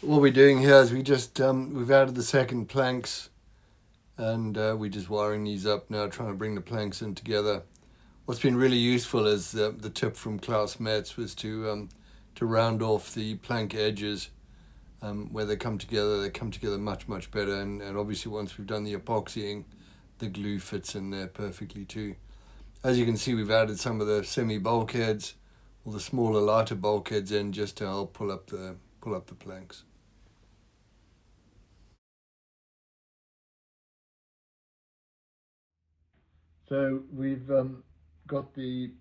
What we're doing here is we've added the second planks, and we're just wiring these up now, trying to bring the planks in together. What's been really useful is the tip from Klaus Metz was to round off the plank edges. Where they come together much better. And obviously, once we've done the epoxying, the glue fits in there perfectly too. As you can see, we've added some of the semi bulkheads, or the smaller, lighter bulkheads in, just to help pull up the planks. So we've got the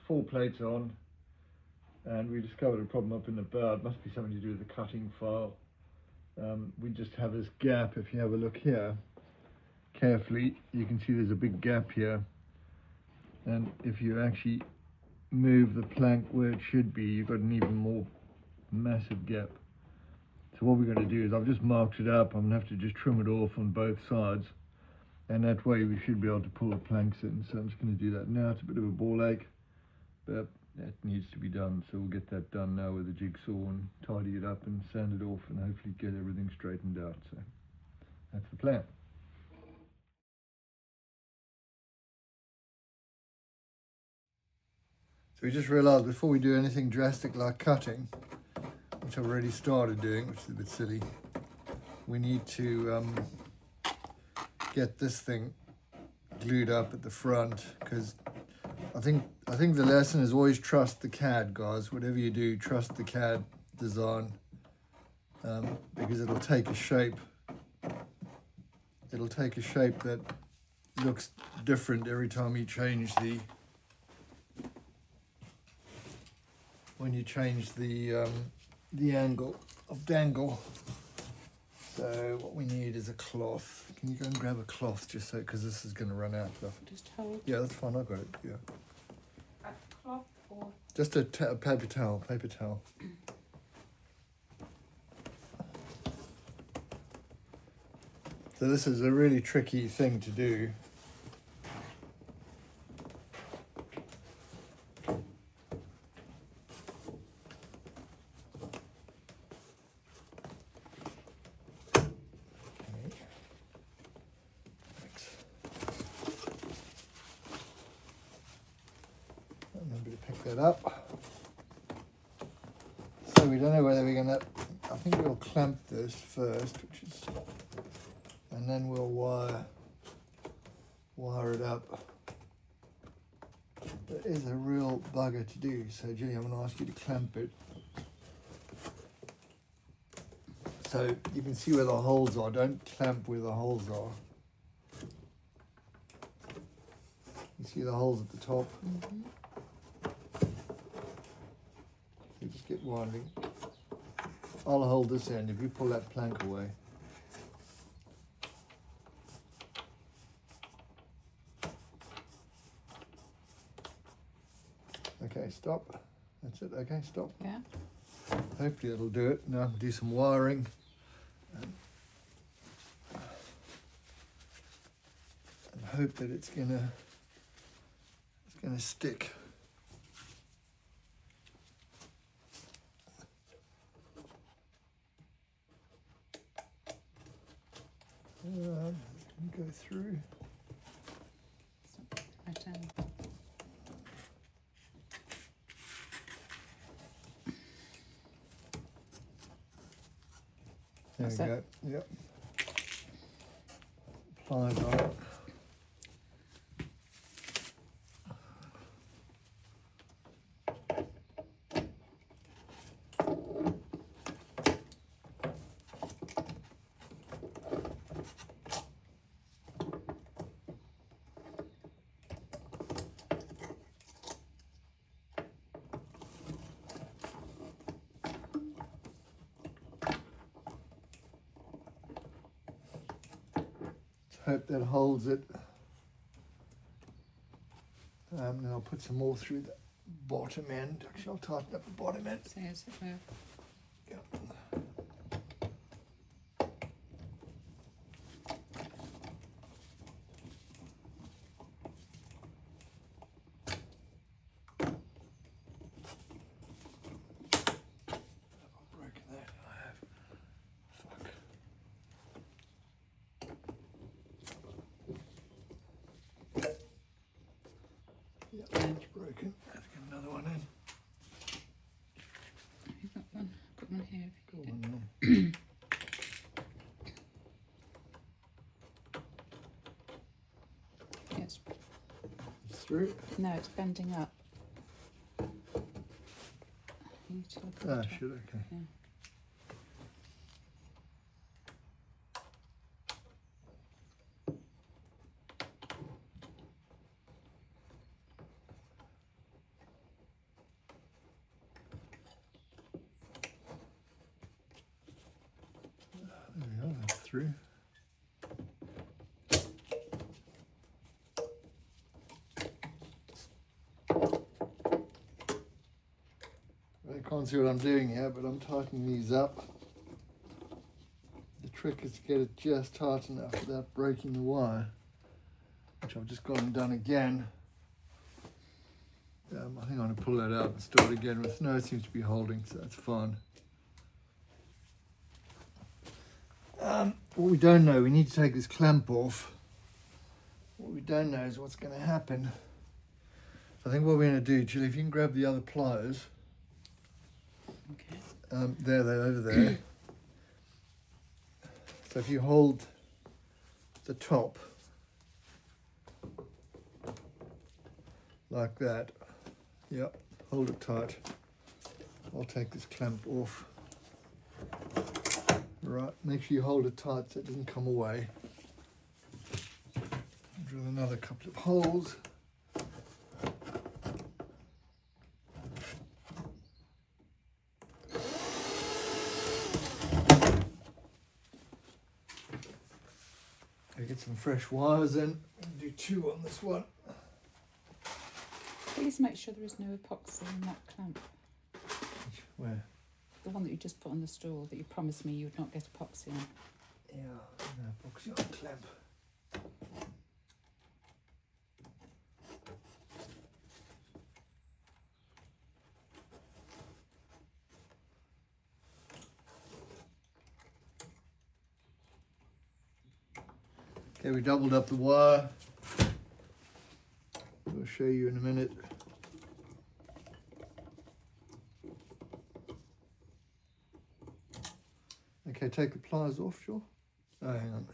four plates on, and we discovered a problem up in the bow. It must be something to do with the cutting file. We just have this gap. If you have a look here carefully, you can see there's a big gap here, and if you actually move the plank where it should be, you've got an even more massive gap. So what we're going to do is, I've just marked it up. I'm going to have to just trim it off on both sides, and that way we should be able to pull the planks in. So I'm just going to do that now. It's a bit of a ball ache, but that needs to be done. So we'll get that done now with a jigsaw and tidy it up and sand it off and hopefully get everything straightened out. So that's the plan. So we just realised, before we do anything drastic like cutting, which I've already started doing, which is a bit silly, we need to get this thing glued up at the front, because I think the lesson is always trust the CAD, guys. Whatever you do, trust the CAD design, because it'll take a shape. It'll take a shape that looks different every time you change the angle of dangle. So what we need is a cloth. Can you go and grab a cloth, just so, because this is going to run out. Just hold. Yeah, that's fine. I got it. Yeah. A cloth or Just a paper towel. Paper towel. So this is a really tricky thing to do. Remember to pick that up. So we don't know whether we're gonna, I think we'll clamp this first, and then we'll wire it up. That is a real bugger to do. So Julie, I'm gonna ask you to clamp it. So you can see where the holes are. Don't clamp where the holes are. You see the holes at the top? Mm-hmm. You just get winding. I'll hold this end if you pull that plank away. Okay, stop. That's it. Okay, stop. Yeah. Hopefully it'll do it. Now do some wiring. And hope that it's gonna stick. Go through. Right hand. There That's we go. Yep. Apply that. Hope that holds it. And I'll put some more through the bottom end. Actually, I'll tighten up the bottom end. So is it there? Yeah. I've broken that. Yeah, it's broken. Let's get another one in. You got one? Got one here. Got one there. It's, It's through. no, it's bending up. You need to look at the top. Should okay. Yeah. There we go. That's through. I can't see what I'm doing here, but I'm tightening these up. The trick is to get it just tight enough without breaking the wire, which I've just gone and done again. I think I'm going to pull that out and start again with, no, it seems to be holding, so that's fine. What we don't know, we need to take this clamp off. What we don't know is what's going to happen. So I think what we're going to do, Julie, if you can grab the other pliers. Okay. They're over there. So if you hold the top like that, yep, hold it tight. I'll take this clamp off. Right, make sure you hold it tight so it doesn't come away. Drill another couple of holes. Get some fresh wires in. Do 2 on this one. Please make sure there is no epoxy in that clamp. Where? The one that you just put on the stool that you promised me you would not get epoxy on. Yeah, no, epoxy on the clamp. Okay, we doubled up the wire. I'll show you in a minute. Okay, take the pliers off, sure. Oh, hang on. Do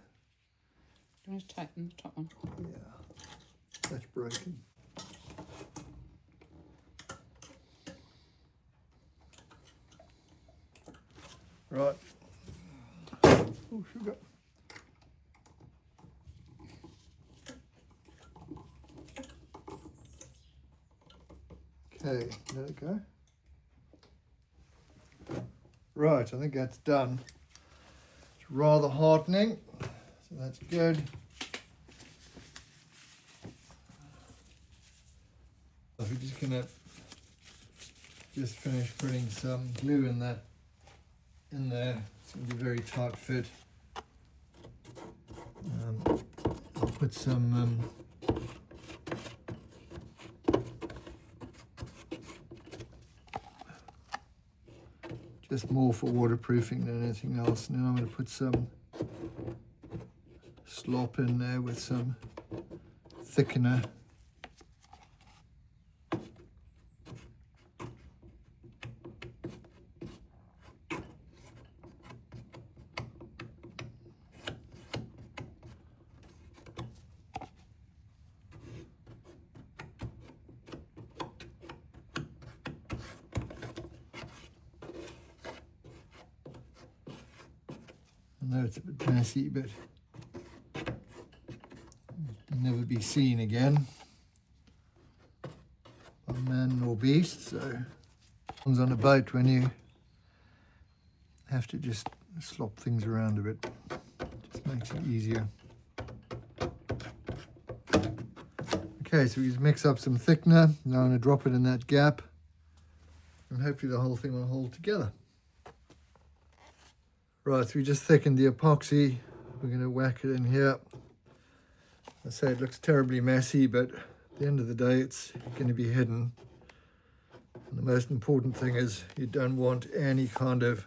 you want to tighten the top one? Yeah, that's broken. Right. Oh, sugar. Okay, let it go. Right, I think that's done. It's rather hardening, so that's good. So we're just gonna finish putting some glue in there. It's gonna be a very tight fit. I'll put some just more for waterproofing than anything else. And then I'm going to put some slop in there with some thickener. I know it's a bit messy, but it'll never be seen again by man nor beast. So comes on a boat when you have to just slop things around a bit. Just makes it easier. Okay, so we just mix up some thickener. Now I'm going to drop it in that gap, and hopefully the whole thing will hold together. Right, so we just thickened the epoxy. We're going to whack it in here. I say it looks terribly messy, but at the end of the day, it's going to be hidden. And the most important thing is you don't want any kind of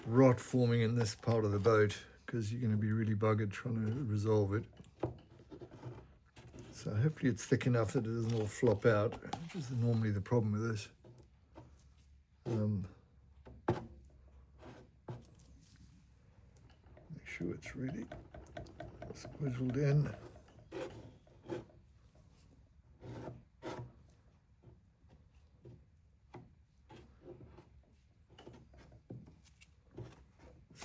rot forming in this part of the boat, because you're going to be really buggered trying to resolve it. So hopefully it's thick enough that it doesn't all flop out, which is normally the problem with this. Make sure it's really squizzled in.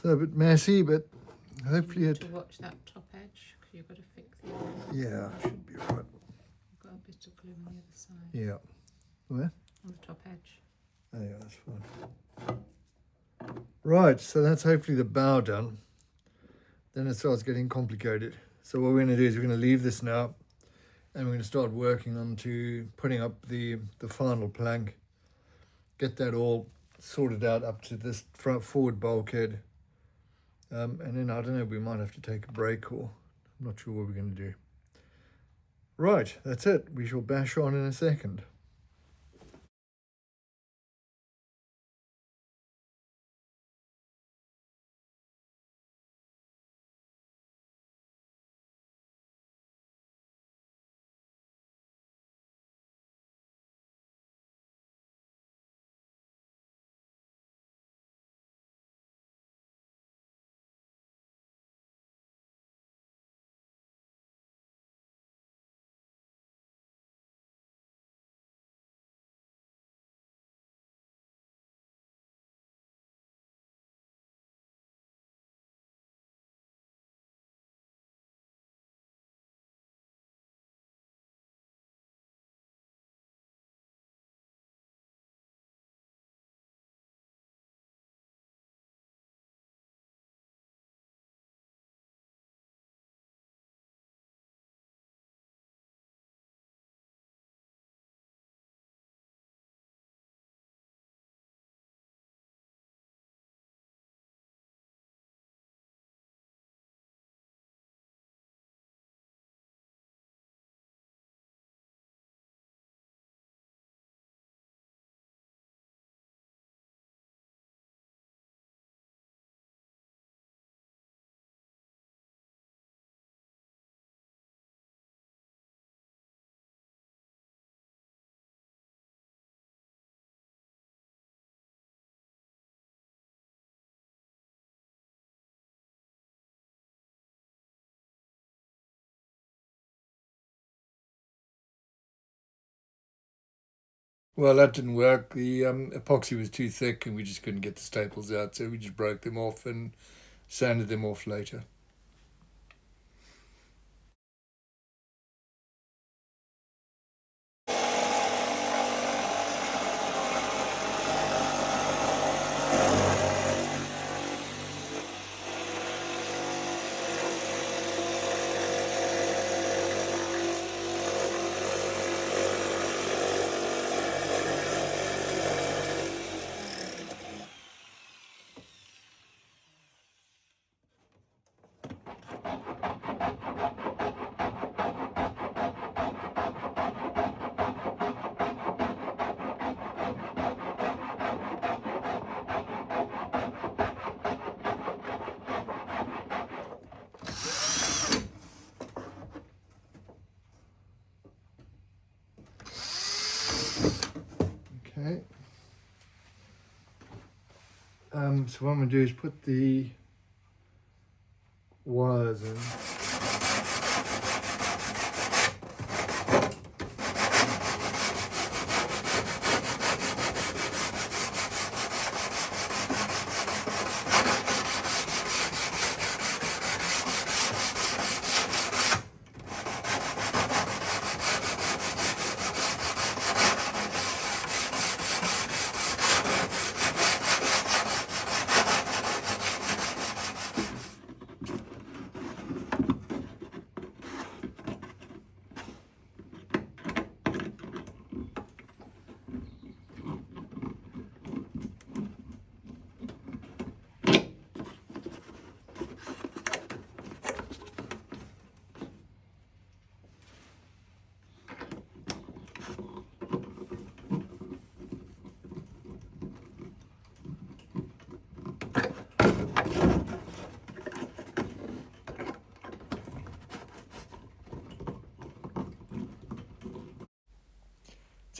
So a bit messy, but hopefully You it... need to watch that top edge, because you've got to fix the other one. Yeah, should be right. You've got a bit of glue on the other side. Yeah. Where? On the top edge. Oh yeah, that's fine. Right, so that's hopefully the bow done. Then it starts getting complicated. So what we're going to do is we're going to leave this now, and we're going to start working on to putting up the final plank. Get that all sorted out up to this front forward bulkhead. And then, I don't know, we might have to take a break, or I'm not sure what we're going to do. Right, that's it. We shall bash on in a second. Well, that didn't work. The epoxy was too thick and we just couldn't get the staples out, so we just broke them off and sanded them off later. Okay. So what I'm going to do is put the wires in.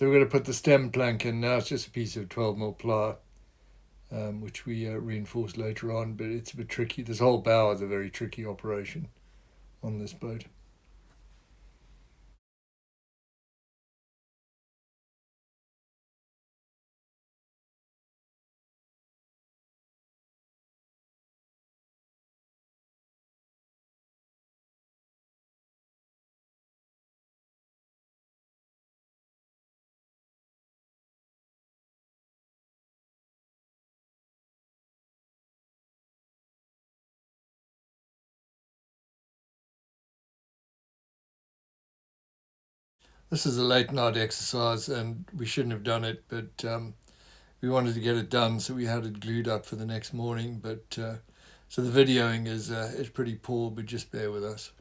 So we're going to put the stem plank in now. It's just a piece of 12mm ply, which we reinforce later on, but it's a bit tricky. This whole bow is a very tricky operation on this boat. This is a late night exercise, and we shouldn't have done it, but we wanted to get it done, so we had it glued up for the next morning. But so the videoing is pretty poor, but just bear with us.